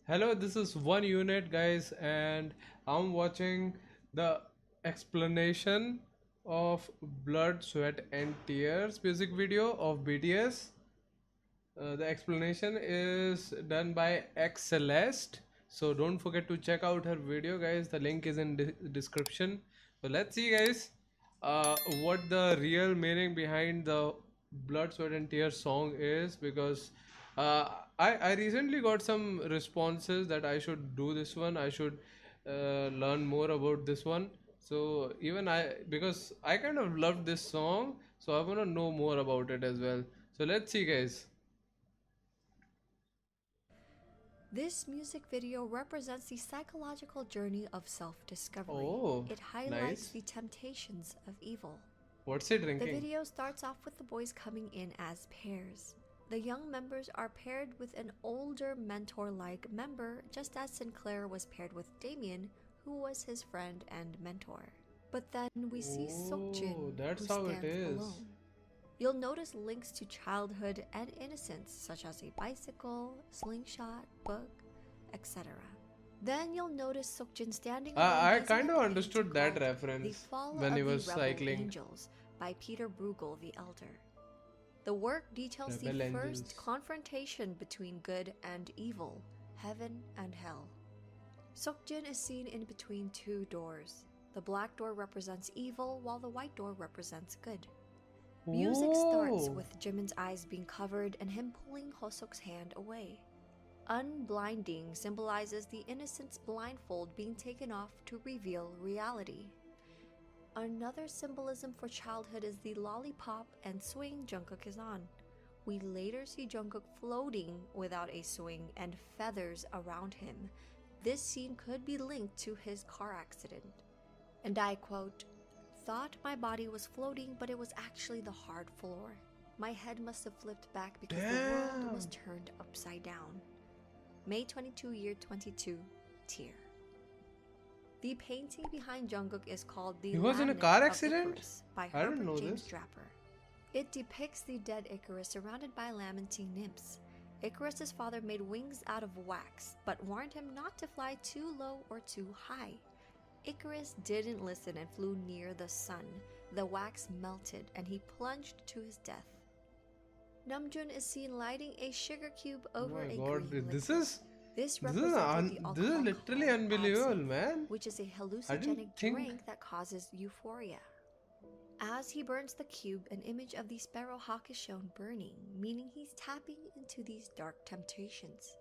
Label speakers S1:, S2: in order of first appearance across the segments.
S1: Hello, this is OneUnit, guys, and I'm watching the explanation of Blood, Sweat, and Tears music video of BTS. The explanation is done by xCeleste, so don't forget to check out her video, guys. The link is in description. So let's see, guys, what the real meaning behind the Blood, Sweat, and Tears song is, because I recently got some responses that I should do this one. I should learn more about this one. So even because I kind of loved this song, so I want to know more about it as well. So let's see, guys.
S2: This music video represents the psychological journey of self-discovery.
S1: Oh,
S2: It highlights
S1: nice.
S2: the temptations of evil.
S1: What's he
S2: The
S1: drinking?
S2: video starts off with the boys coming in as pairs. The young members are paired with an older mentor-like member, just as Sinclair was paired with Damien, who was his friend and mentor. But then we see
S1: Oh,
S2: Seokjin,
S1: that's
S2: who
S1: how it
S2: stands
S1: is.
S2: alone. You'll notice links to childhood and innocence, such as a bicycle, slingshot, book, etc. Then you'll notice Seokjin standing alone
S1: I
S2: gazing
S1: kind
S2: at
S1: of
S2: the
S1: understood
S2: painting
S1: that
S2: called The
S1: reference
S2: Fall
S1: when
S2: of
S1: he
S2: the
S1: was
S2: Rebel
S1: cycling.
S2: Angels by Peter Bruegel the Elder. The work details
S1: Rebel
S2: the
S1: Angels.
S2: first confrontation between good and evil, heaven and hell. Seokjin is seen in between two doors. The black door represents evil, while the white door represents good. Music starts
S1: Oh,
S2: with Jimin's eyes being covered and him pulling Hosok's hand away. Unblinding symbolizes the innocent's blindfold being taken off to reveal reality. Another symbolism for childhood is the lollipop and swing Jungkook is on. We later see Jungkook floating without a swing and feathers around him. This scene could be linked to his car accident. And I quote, "Thought my body was floating, but it was actually the hard floor. My head must have flipped back because the world was
S1: damn.
S2: turned upside down." May 22, year 22, Tear. The painting behind Jungkook is called The
S1: He was in a
S2: Lament
S1: car
S2: of
S1: accident?
S2: Icarus by
S1: I didn't
S2: Herbert
S1: know
S2: James
S1: this.
S2: Draper. It depicts the dead Icarus surrounded by lamenting nymphs. Icarus's father made wings out of wax, but warned him not to fly too low or too high. Icarus didn't listen and flew near the sun. The wax melted and he plunged to his death. Namjoon is seen lighting a sugar cube
S1: Oh
S2: over
S1: my
S2: a
S1: god,
S2: green
S1: this
S2: liquid.
S1: is
S2: This
S1: this is
S2: represented the
S1: this is
S2: alcohol
S1: literally
S2: called
S1: unbelievable,
S2: absinthe,
S1: man.
S2: which is a
S1: I
S2: hallucinogenic
S1: didn't think.
S2: drink that causes euphoria. As he burns the cube, an image of the sparrow hawk is shown burning, meaning he's tapping into these dark temptations.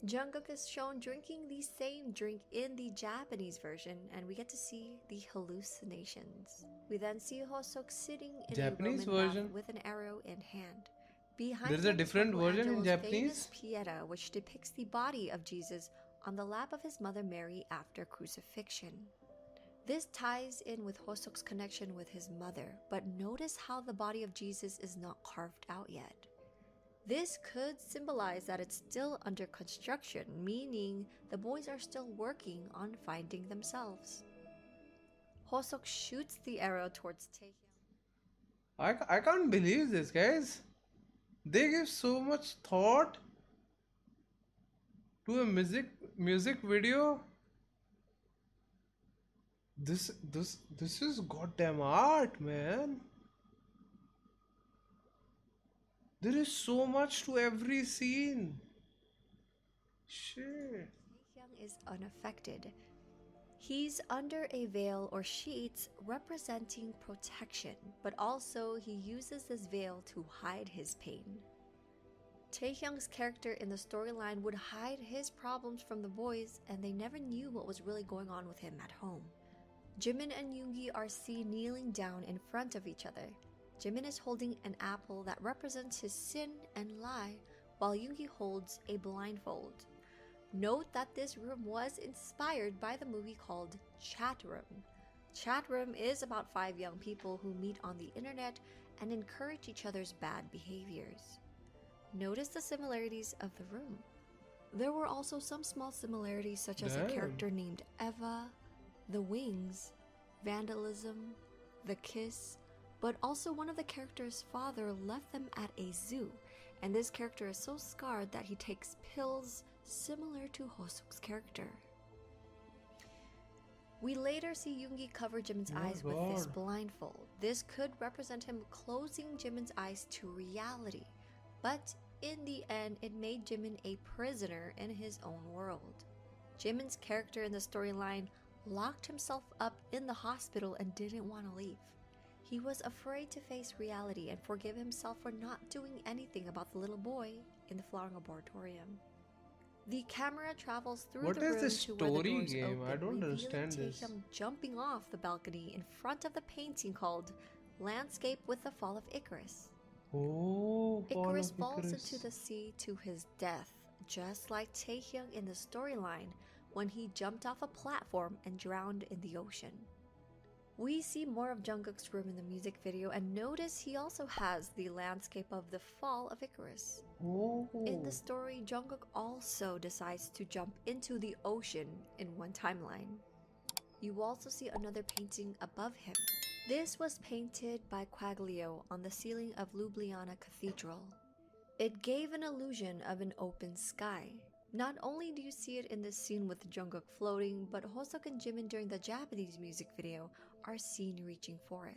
S2: Jungkook is shown drinking the same drink in the Japanese version, and we get to see the hallucinations. We then see Hosok sitting in
S1: Japanese
S2: a Roman bath
S1: version?
S2: with an arrow in hand. Behind
S1: There's a
S2: him is
S1: different version in
S2: Michelangelo's famous
S1: Japanese?
S2: Pieta, which depicts the body of Jesus on the lap of his mother Mary after crucifixion. This ties in with Hosok's connection with his mother, but notice how the body of Jesus is not carved out yet. This could symbolize that it's still under construction, meaning the boys are still working on finding themselves. Hosok shoots the arrow towards Taehyung.
S1: I can't believe this, guys. They give so much thought to a music video. This is goddamn art, man. There is so much to every scene. Shit.
S2: Taehyung is unaffected. He's under a veil or sheets representing protection, but also he uses this veil to hide his pain. Taehyung's character in the storyline would hide his problems from the boys, and they never knew what was really going on with him at home. Jimin and Yoongi are seen kneeling down in front of each other. Jimin is holding an apple that represents his sin and lie, while Yoongi holds a blindfold. Note that this room was inspired by the movie called Chat Room. Chat Room is about 5 young people who meet on the internet and encourage each other's bad behaviors. Notice the similarities of the room. There were also some small similarities, such as a
S1: Damn.
S2: character named Eva, the wings, vandalism, the kiss, but also one of the characters' father left them at a zoo, and this character is so scarred that he takes pills, similar to Hosuk's character. We later see Yoongi cover Jimin's eyes with this blindfold. This could represent him closing Jimin's eyes to reality, but in the end, it made Jimin a prisoner in his own world. Jimin's character in the storyline locked himself up in the hospital and didn't want to leave. He was afraid to face reality and forgive himself for not doing anything about the little boy in the flowering laboratorium. The camera travels through the room to where the doors open,
S1: I don't
S2: revealing
S1: understand this.
S2: Taehyung jumping off the balcony in front of the painting called Landscape with the Fall of Icarus.
S1: Oh,
S2: Icarus falls into the sea to his death, just like Taehyung in the storyline when he jumped off a platform and drowned in the ocean. We see more of Jungkook's room in the music video and notice he also has the landscape of the fall of Icarus.
S1: Oh.
S2: In the story, Jungkook also decides to jump into the ocean in one timeline. You also see another painting above him. This was painted by Quaglio on the ceiling of Ljubljana Cathedral. It gave an illusion of an open sky. Not only do you see it in this scene with Jungkook floating, but Hosuk and Jimin during the Japanese music video are seen reaching for it.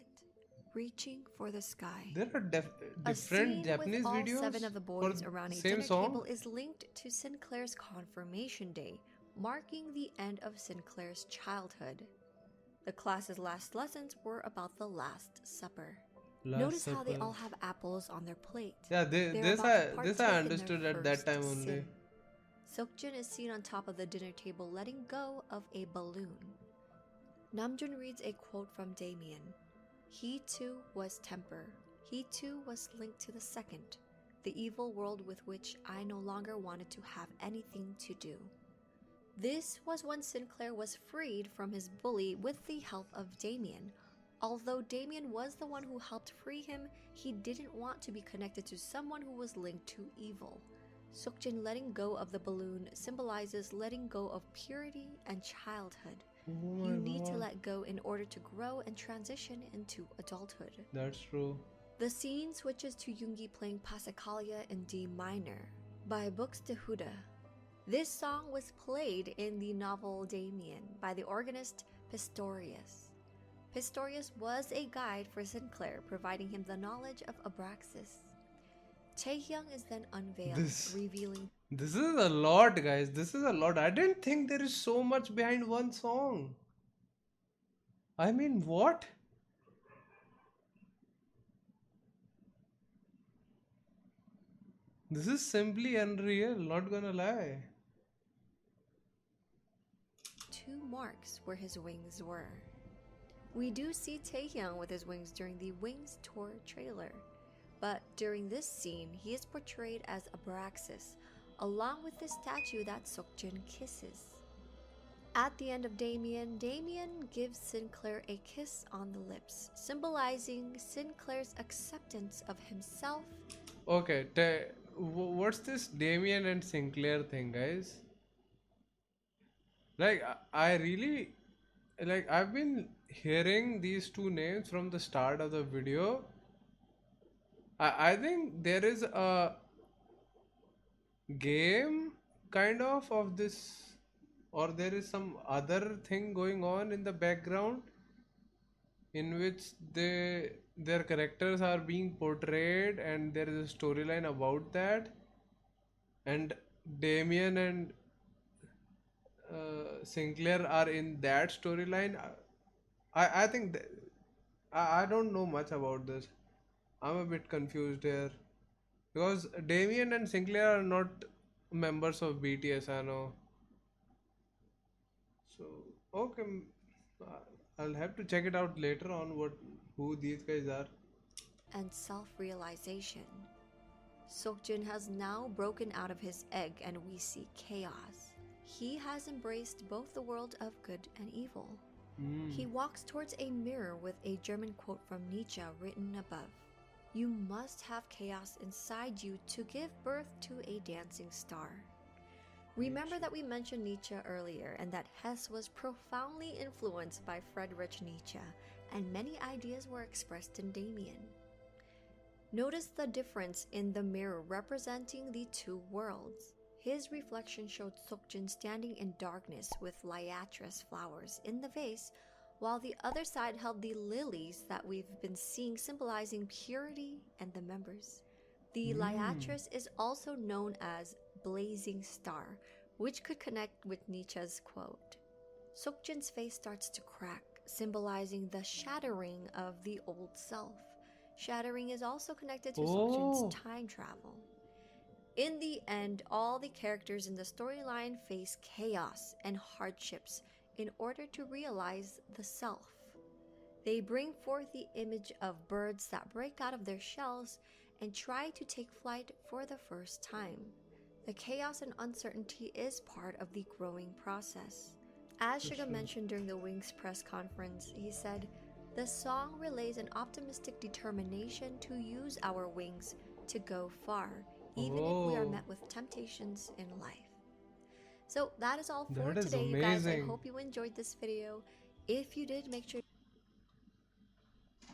S2: Reaching for the sky.
S1: There are different Japanese
S2: with all
S1: videos
S2: 7 of the boys
S1: for
S2: around a
S1: same
S2: dinner
S1: song?
S2: table is linked to Sinclair's confirmation day, marking the end of Sinclair's childhood. The class's last lessons were about the Last Supper. Notice how they all have apples on their plate.
S1: Yeah, this I
S2: partake in their
S1: understood at that
S2: first
S1: time only.
S2: sin. Seokjin is seen on top of the dinner table letting go of a balloon. Namjoon reads a quote from Damien. He too was temper. He too was linked to the second, the evil world with which I no longer wanted to have anything to do. This was when Sinclair was freed from his bully with the help of Damien. Although Damien was the one who helped free him, he didn't want to be connected to someone who was linked to evil. Seokjin letting go of the balloon symbolizes letting go of purity and childhood.
S1: Oh
S2: You need to let go in order to grow and transition into adulthood.
S1: That's true.
S2: The scene switches to Yoongi playing Passacaglia in D minor by Buxtehude. This song was played in the novel Damien by the organist Pistorius. Pistorius was a guide for Sinclair, providing him the knowledge of Abraxas. Taehyung is then unveiled, revealing...
S1: This is a lot, guys. This is a lot. I didn't think there is so much behind one song. I mean, what? This is simply unreal, not gonna lie.
S2: 2 marks where his wings were. We do see Taehyung with his wings during the Wings Tour trailer. But during this scene, he is portrayed as Abraxas, along with the statue that Seokjin kisses. At the end of Damien, Damien gives Sinclair a kiss on the lips, symbolizing Sinclair's acceptance of himself.
S1: Okay, what's this Damien and Sinclair thing, guys? Like, I really, like, I've been hearing these two names from the start of the video. I think there is a game kind of this, or there is some other thing going on in the background in which their characters are being portrayed and there is a storyline about that, and Damien and Sinclair are in that storyline. I think I don't know much about this. I'm a bit confused here because Damien and Sinclair are not members of BTS, I know. So okay, I'll have to check it out later on who these guys are.
S2: And self-realization. Seokjin has now broken out of his egg and we see chaos. He has embraced both the world of good and evil. He walks towards a mirror with a German quote from Nietzsche written above. You must have chaos inside you to give birth to a dancing star. Remember that we mentioned Nietzsche earlier and that Hess was profoundly influenced by Friedrich Nietzsche, and many ideas were expressed in Damien. Notice the difference in the mirror representing the 2 worlds. His reflection showed Seokjin standing in darkness with liatris flowers in the vase, while the other side held the lilies that we've been seeing, symbolizing purity and the members. The liatris is also known as blazing star, which could connect with Nietzsche's quote. Seokjin's face starts to crack, symbolizing the shattering of the old self. Shattering is also connected to Seokjin's time travel. In the end, all the characters in the storyline face chaos and hardships in order to realize the self. They bring forth the image of birds that break out of their shells and try to take flight for the first time. The chaos and uncertainty is part of the growing process. As Suga mentioned during the Wings press conference, he said, "The song relays an optimistic determination to use our wings to go far, even if we are met with temptations in life." So that is all for
S1: That is
S2: today, you guys. I
S1: amazing.
S2: hope you enjoyed this video. If you did, make sure.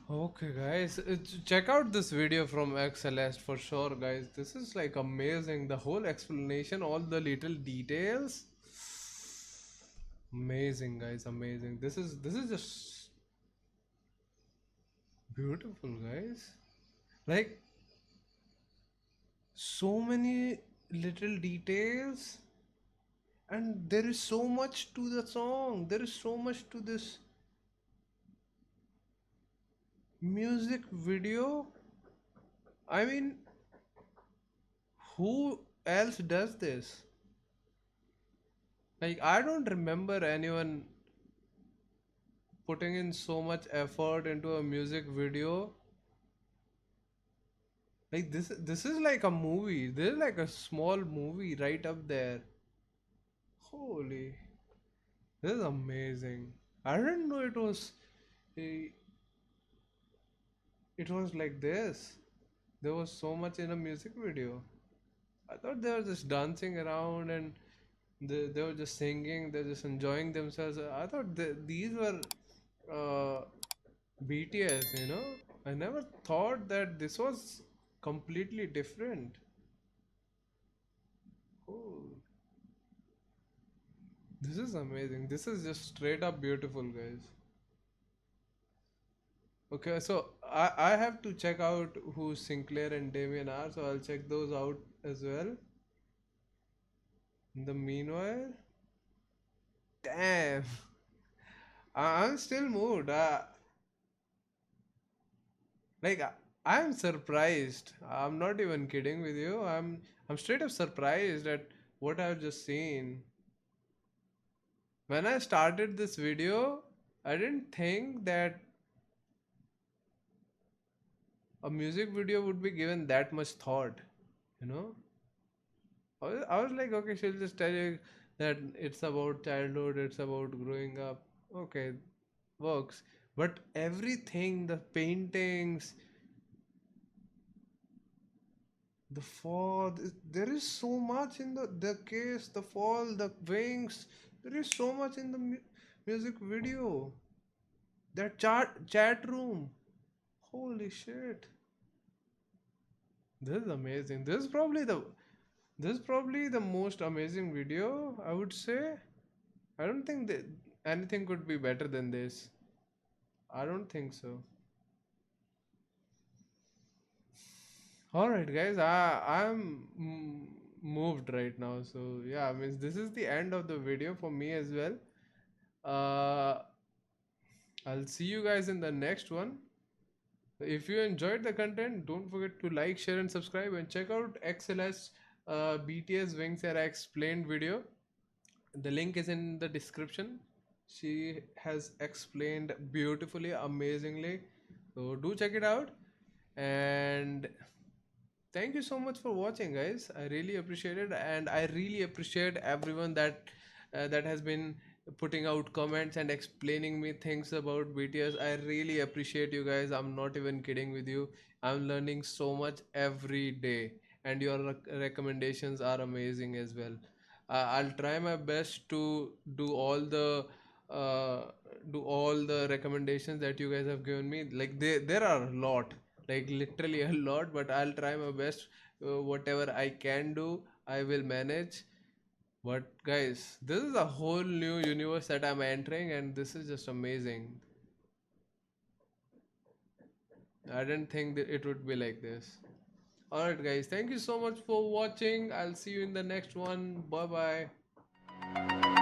S1: Okay, guys, check out this video from xCeleste for sure, guys. This is like amazing. The whole explanation, all the little details. Amazing, guys, amazing. This is just beautiful, guys. Like so many little details, and there is so much to the song. There is so much to this music video. I mean, who else does this? Like, I don't remember anyone putting in so much effort into a music video. Like this is like a movie. This is like a small movie right up there. Holy, this is amazing. I didn't know eh, it was like this. There was so much in a music video. I thought they were just dancing around and they were just singing, they're just enjoying themselves. I thought these were BTS, you know. I never thought that this was completely different. Oh, this is amazing. This is just straight up beautiful, guys. Okay, so I have to check out who Sinclair and Damien are, so I'll check those out as well. In the meanwhile, damn, I'm still moved. Like I'm surprised. I'm not even kidding with you. I'm straight up surprised at what I've just seen. When I started this video, I didn't think that a music video would be given that much thought, you know. I was like, okay, she'll just tell you that it's about childhood, it's about growing up. Okay, works. But everything, the paintings, the fall, there is so much in the case, the fall, the wings. There is so much in the music video. That chat room. Holy shit. This is amazing. This is probably the most amazing video, I would say. I don't think that anything could be better than this. I don't think so. All right, guys. I'm moved right now. So yeah, I mean this is the end of the video for me as well. Uh, I'll see you guys in the next one. If you enjoyed the content, don't forget to like, share, and subscribe. And check out xCeleste BTS Wings Era explained video. The link is in the description. She has explained beautifully, amazingly. So do check it out. And thank you so much for watching, guys. I really appreciate it, and I really appreciate everyone that has been putting out comments and explaining me things about BTS. I really appreciate you guys. I'm not even kidding with you. I'm learning so much every day, and your recommendations are amazing as well. I'll try my best to uh, do all the recommendations that you guys have given me. Like there are a lot, like literally a lot, but I'll try my best. Whatever I can do, I will manage. But guys, this is a whole new universe that I'm entering, and this is just amazing. I didn't think that it would be like this. Alright, guys, thank you so much for watching. I'll see you in the next one. Bye bye.